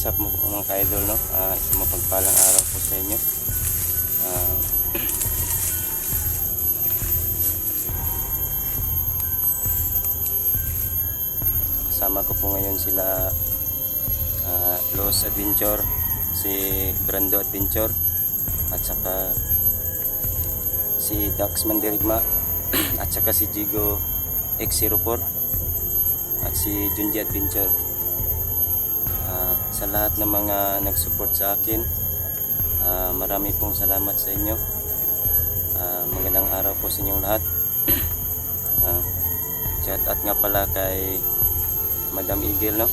up mo mga ka-idol, no? Isang mapagpalang araw po sa inyo. Kasama ko po ngayon sila Los Adventure, si Brando Adventure, at saka si Dax Mandirigma, at saka si Jigo X04, at si Junji Adventure. Sa lahat ng mga nag-support sa akin, marami pong salamat sa inyo. Magandang araw po sa inyong lahat. Shout out nga pala kay Madam Eagle, no?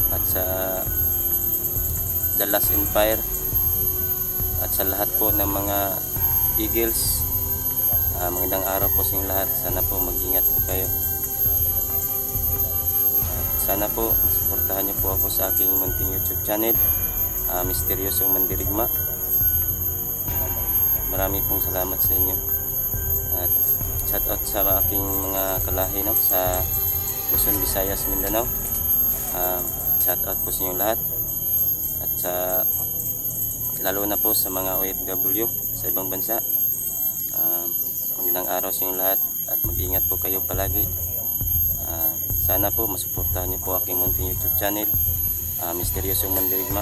At sa The Last Empire, at sa lahat po ng mga Eagles, magandang araw po sa inyong lahat. Sana po mag-ingat po kayo. Sana po suportahan niyo po ako sa aking munting YouTube channel, Misteryosong Mandirigma. Marami pong salamat sa inyo. At shout out sa aking mga kalahi, no, sa Luzon, Visayas, Mindanao. Shout out po sa inyo lahat. At sa lalo na po sa mga OFW sa ibang bansa. Magandang araw sa inyo lahat at mag-ingat po kayo palagi. Sana po masuportahan niyo po aking munting YouTube channel, Misteryosong Mandirigma.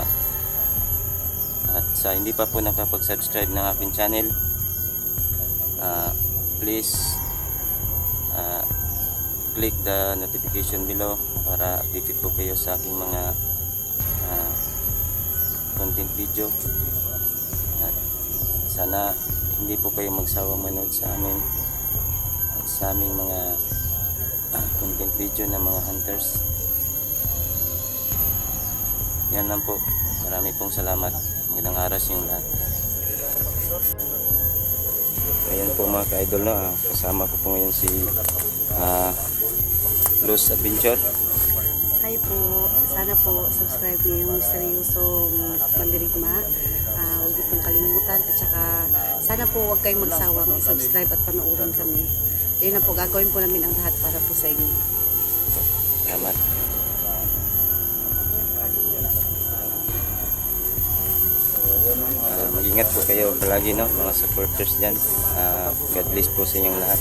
At sa hindi pa po nakapag-subscribe ng aking channel, please click the notification below para updated po kayo sa aking mga content video. At sana hindi po kayo magsawa manood sa amin at sa aming mga content video ng mga hunters. Yan lang po. Marami pong salamat. Magandang araw sa inyong lahat. Ayan po mga ka-idol, no? Kasama ko po ngayon si Los Adventure. Hi po. Sana po subscribe niyo yung Misteryosong Mandirigma. Huwag niyo pong kalimutan. At saka sana po huwag kayong magsawang subscribe at panoorin kami. Yun na po, gagawin po namin ang lahat para po sa inyo. Salamat. Mag-ingat po kayo palagi, no, mga supporters dyan. God bless po sa inyong lahat.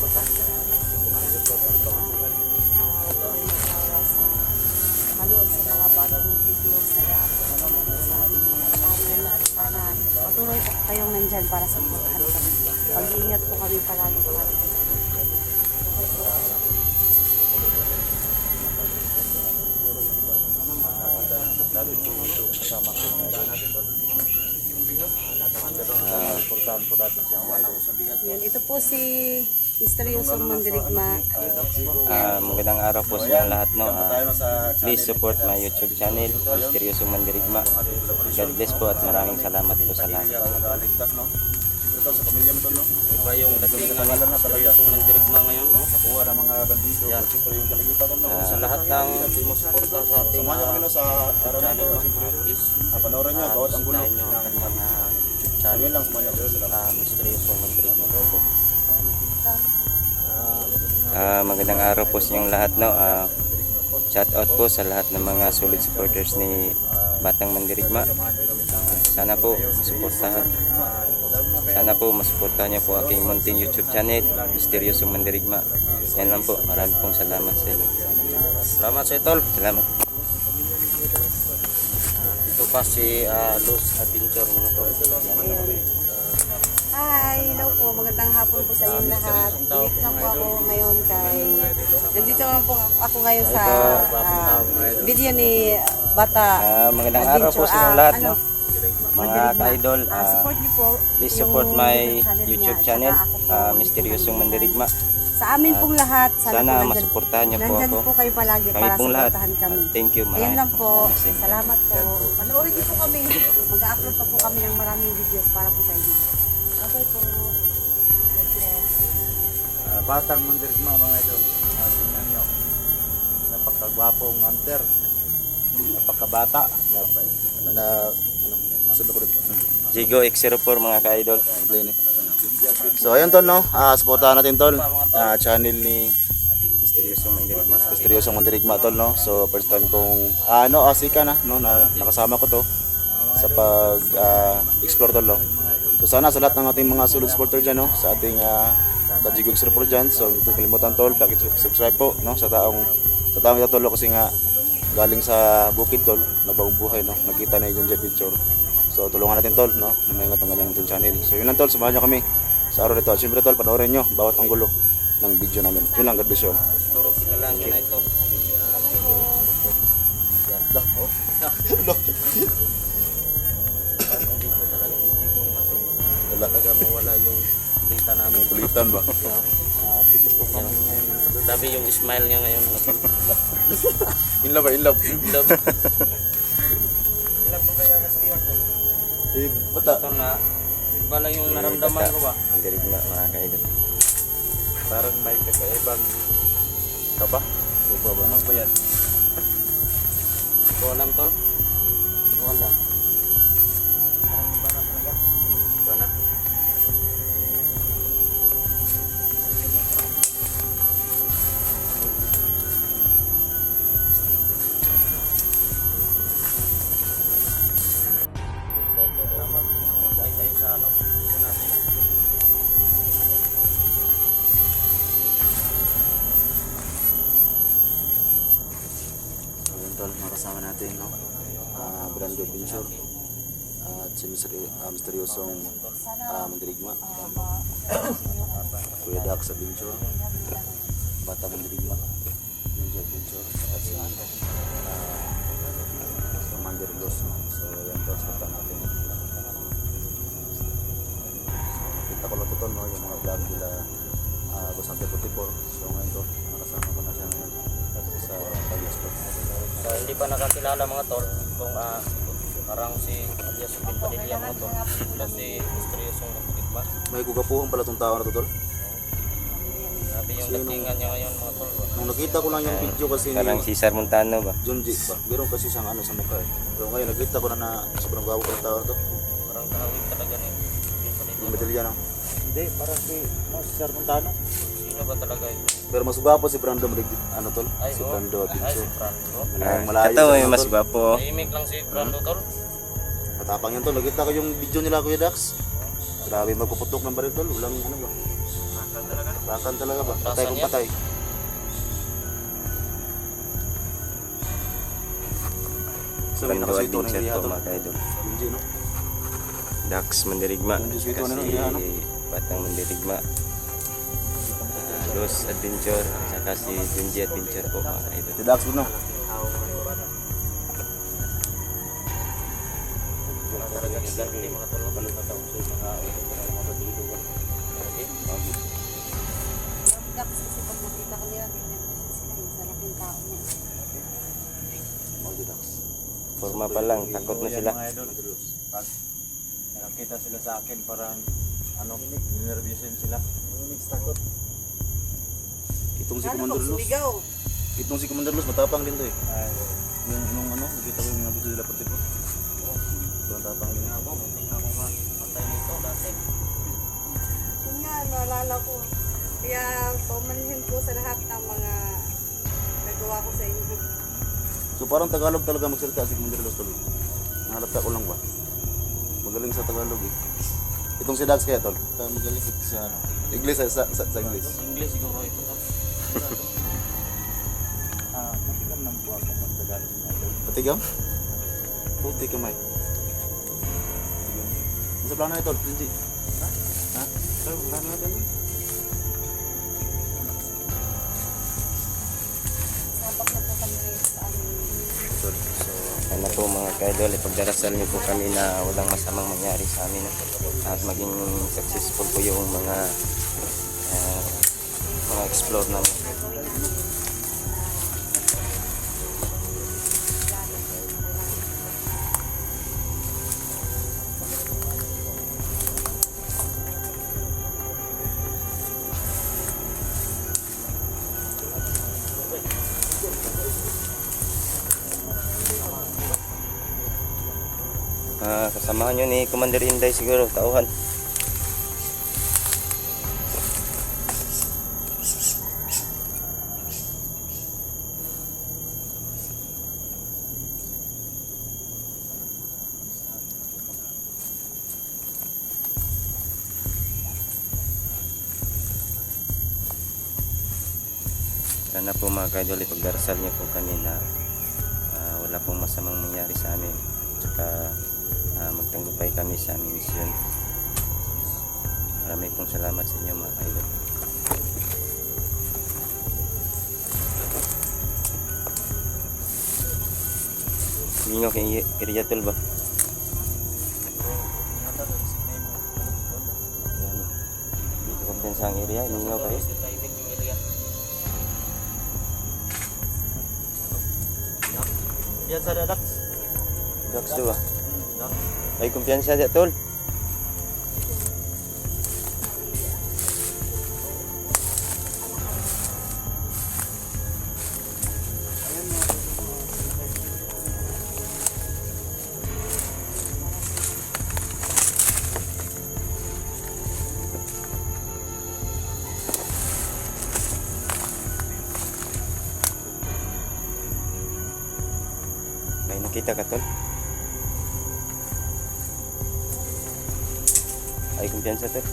Manood sa mga bagong videos na i-upload sa aming channel. At sana patuloy po kayong nandyan para sa supportan kami. Mag-iingat po kami palagi para po. Yan, ito po si Misteryosong Mandirigma. Magandang araw po sa inyong lahat, no. Please support my YouTube channel, Misteryosong Mandirigma. God bless po at maraming salamat po sa lahat. Sa pamilya mo to, no? Iba yung dating pangalan na Misteryosong Mandirigma ngayon, no? Kapuha ng mga bandido. Yan. Siyempre yung kalagitan, no? Sa lahat ng sumusuporta sa ating Samahan kami, no, sa araw na channel, to. no? Siyempre, Please, panoorin nyo, bawat ang gulo. subscribe nyo ang kanilang YouTube Sabi channel, lang, samahan nyo. Misteryosong Mandirigma. Magandang araw po sa inyong lahat, no. Shout out po sa lahat ng mga solid supporters ni Batang Mandirigma. Sana po masuportahan niyo po aking munting YouTube channel, Misteryosong Mandirigma. Yan lang po. Marami pong salamat sa inyo. Salamat sa itol. Salamat. Ito pa si Los Adventure, mga tol. Hi, hello po. Magandang hapon po sa inyo lahat. Dito lang po ako ngayon nandito lang po ako ngayon sa video ni Bata Magandang araw po sa inyong lahat, no. Mga ka-idol, support niyo po. please support my YouTube channel, Misteryosong Mandirigma. Sa amin pong lahat, Sana masuportahan niyo po nandyan ako. po kayo palagi Kami para pong lahat. supportahan kami. Thank you. Ayan lang po. Maraming Salamat po. Panoorin niyo po kami. Mag-upload pa po kami ng maraming videos para po sa inyo. Okay po. God bless. Batang Mandirigma, mga idol. Tingnan nyo. Napakagwapong hunter. Napakabata. Jigo X04, mga ka-idol. So ayun tol, no, supportahan natin tol, channel ni Misteryosong mandirigma. Misteryosong mandirigma tol, no? So first time kong asika na, no, na nakasama ko to sa pag explore tol, no? So sana sa lahat ng ating mga solid supporter dyan, no, sa ating Kajigog Surfer dyan, so hindi kalimutan tol, subscribe po, no, sa taong ito tol, kasi nga galing sa bukid tol, nagbagong buhay, no, nakita na yung adventure. So tulungan natin tol, no, na maingat ang kanyang YouTube channel. So yun lang tol, samahan nyo kami sa araw nito. At syempre tol, panoorin nyo bawat anggulo ng video namin. Yun lang, God bless you all. Puro kilala nyo na ito. Pag nandito talaga hindi ko talaga mawala yung dita namin. Kulitan ba? Sabi yung smile niya ngayon mga tol. In love ba? In love? Love. Bata. Ito na, iba lang yung naramdaman ko ba? Mandirigma mga kaidol. Parang may kakaibang kaba? Suba ba? Ano ba yan? Ito alam tol? Ito alam. Iba na. Ay tayo sa ano? Ito natin. So yun tol, makasama natin, no? Brando Adventure at si misteryosong mandirigma. Kuya Dax Adventure, Bata Mandirigma, Ninja Adventure, at si Commander Los, no? So yan tol, sakta natin. Kita ko lang tol, no? Yung mga vlog nila Bosante 44. So ngayon tol, nakasama ko na siya ngayon sa pag-explore. So hindi pa nakakilala mga tol kung parang si alias Subin Padilla mga tol. Ito si Misteryosong mandirigma. May gugapuhan pala tong tao na to tol. Sabi yung datingan niya ngayon mga tol. Nung nakita ko lang yung video kasi Parang ni Cesar Montano ba? Junji ba? Meron kasi siyang ano sa mukha eh. Pero ngayon nakita ko na sobrang gwapo ng tao to. Parang kahawig talaga ni Subin Yung Padilla. medalya no. Hindi, parang si Sir Montano. Sino ba talaga yun? Pero mas gwapo si Brando Maligid, ano tol? Ay, Si oo. Brando Ay, si Adventure. Brando. Malayo Katawa siya, yung mas tol. gwapo. Tahimik lang si Brando tol. Matapang yan tol. Nakita ko yung video nila Kuya Dax. Grabe magpuputok ng baril tol. Walang ano ba? Rakan talaga ba? Patay kung yan. patay. So may Brando nakasito na Adventure hindi po tol. mga kaidol. Junji no? Dax Mandirigma. Yung sweet one, ano, Kasi ano? Batang Mandirigma. Los Adventure. At saka si Junji Adventure po mga kaidol. Si Dax no? Talaga ni Dante mga tol. Balo na daw sa mga mga bandido. Tapos kasi pag nakita ka nila, ganyan kasi sila yung sa laking tao niya. Si Dax. Forma pa lang, takot na sila. Mga idol, pag nakakita sila sa akin, parang ano, nervousin sila. Takot. Itong si Ano Commander pag Luz. sumigaw? Itong si Commander Luz matapang din to eh. Ay, Nung ano, nakita ko yung mga video nila pati po. Sobrang tapang din. Ako, muntik na ako matay nito dati. Yun nga, naalala ko. Kaya paumanhin po sa lahat ng mga nagawa ko sa inyo. So parang Tagalog talaga magsalita si Commander Luz tuloy. Nahalata ko lang ba? Magaling sa Tagalog eh. Itong si Dax kaya tol. Magaling sa ano. English sa English. English siguro ito tol. matigam ng buwan kung magtagalog na idol. Patigam? Puti kamay. Nasa plano na tol, hindi. Ha? Pero plano natin. Sabak na po kami sa aming Tol. So, Sana po mga kaidol, ipagdarasal niyo po kami na walang masamang mangyari sa amin at maging successful po yung mga explore namin. Kasamahan nyo ni Commander Inday siguro, tauhan. Sana po mga ka-idol, ipagdarasal niyo po kami na wala pong masamang mangyari sa amin. Tsaka magtagumpay kami sa aming misyon. Maraming pong salamat sa inyo mga ka-idol. Mingaw kay Iriatol ba? Dito kumpiyansa ang area, mingaw kayo. Tahimik yung area. Yan sa dadak. Docs to ba? Ay kumpiyansa siya tol. May nakita ka tol? Ay kumpiyansa tol.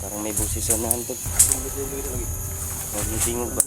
Parang may busis sa unahan tol. Huwag may tingog ba?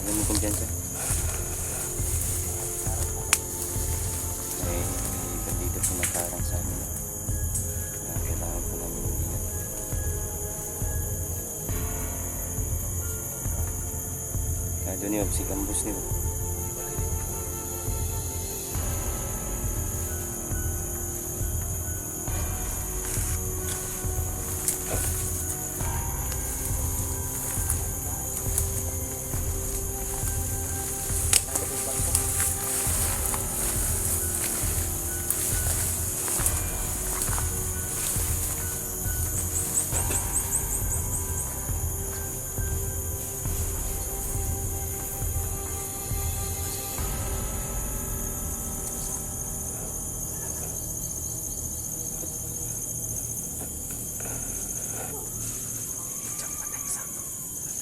Alam mo kumpiyansa? Ay bandito pumatarang sa amin. Kailangan po namin ng ingat. Kaya doon yung si Kambus niyo.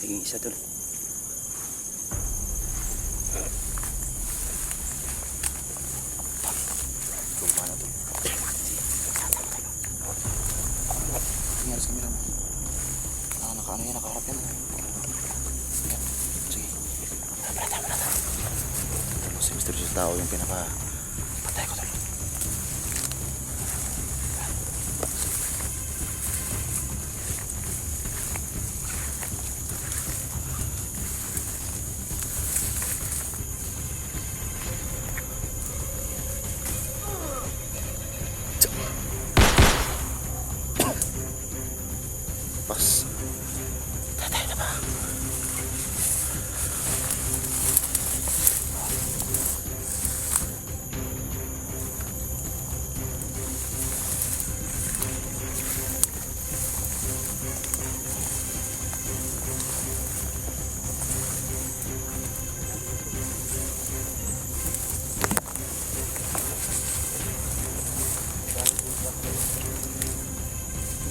Tingin isa tol. Tumana to. Tingnan sa kamera mo. Nakaano yan, nakaharap yan. Yan. Sige. Tama. Si mysterious tao yung pinaka-patay ko tol. Pas. Tatay na ba?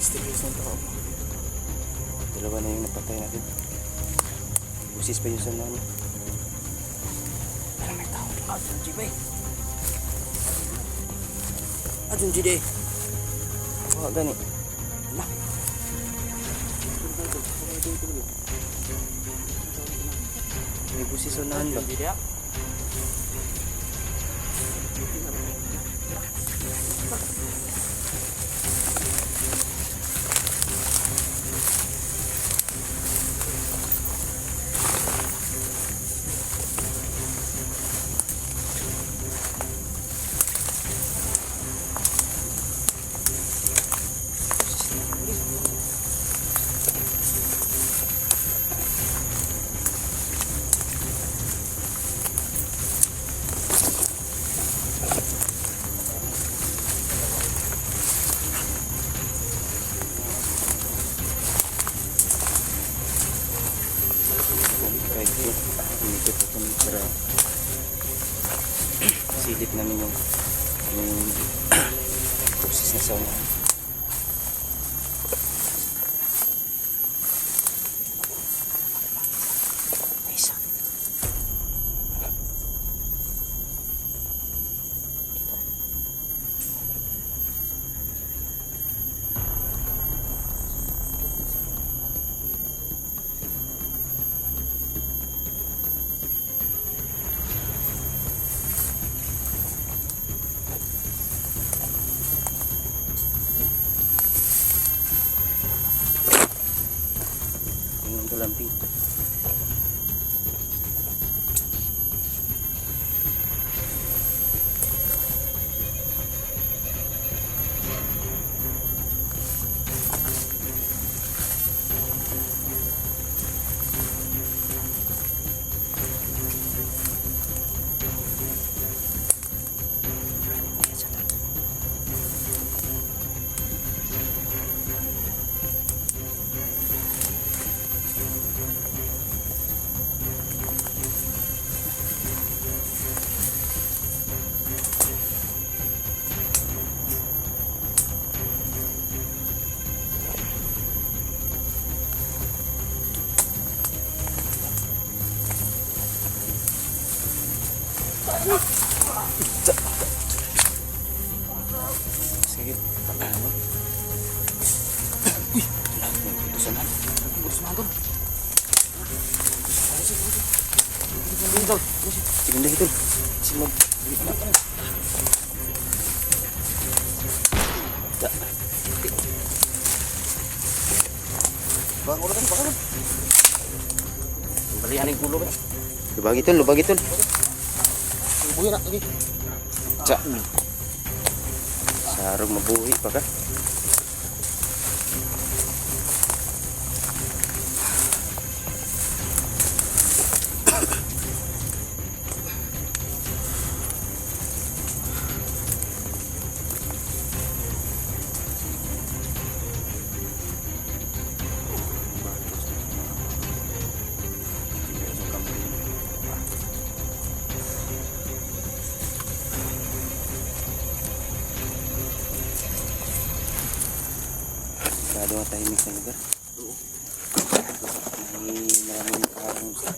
Mysterious ang tao. Dalawa na yung napatay natin. Busis pa yung sa unahan niya. Parang may tao. Adun Jibay. Adun Jide. Oh, gani. Lah. May busis sa unahan ba? Adun Jide. Pusis na sa una. Isa. Yung tulamping. Sige, talaan mo. Uy, talaan mo. Putusan na. Putusan na, Tol. Sige, hindi, Tol. Sige, mag... Bangun. Balian yung kulo ba? Lubagi, Tol. Lubagi, Tol. Buhay na lagi. Tsa. Sarog mabuhi pa ka. Masyado ang tahimik na lugar. May maraming kaharong sa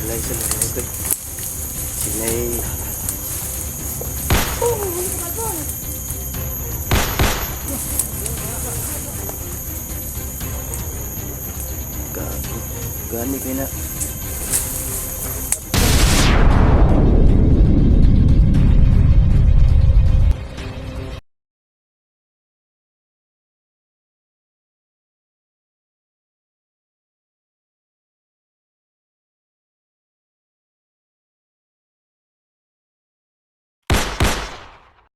Walay sa mga ito. Sinay. Gago. Gani kayo na.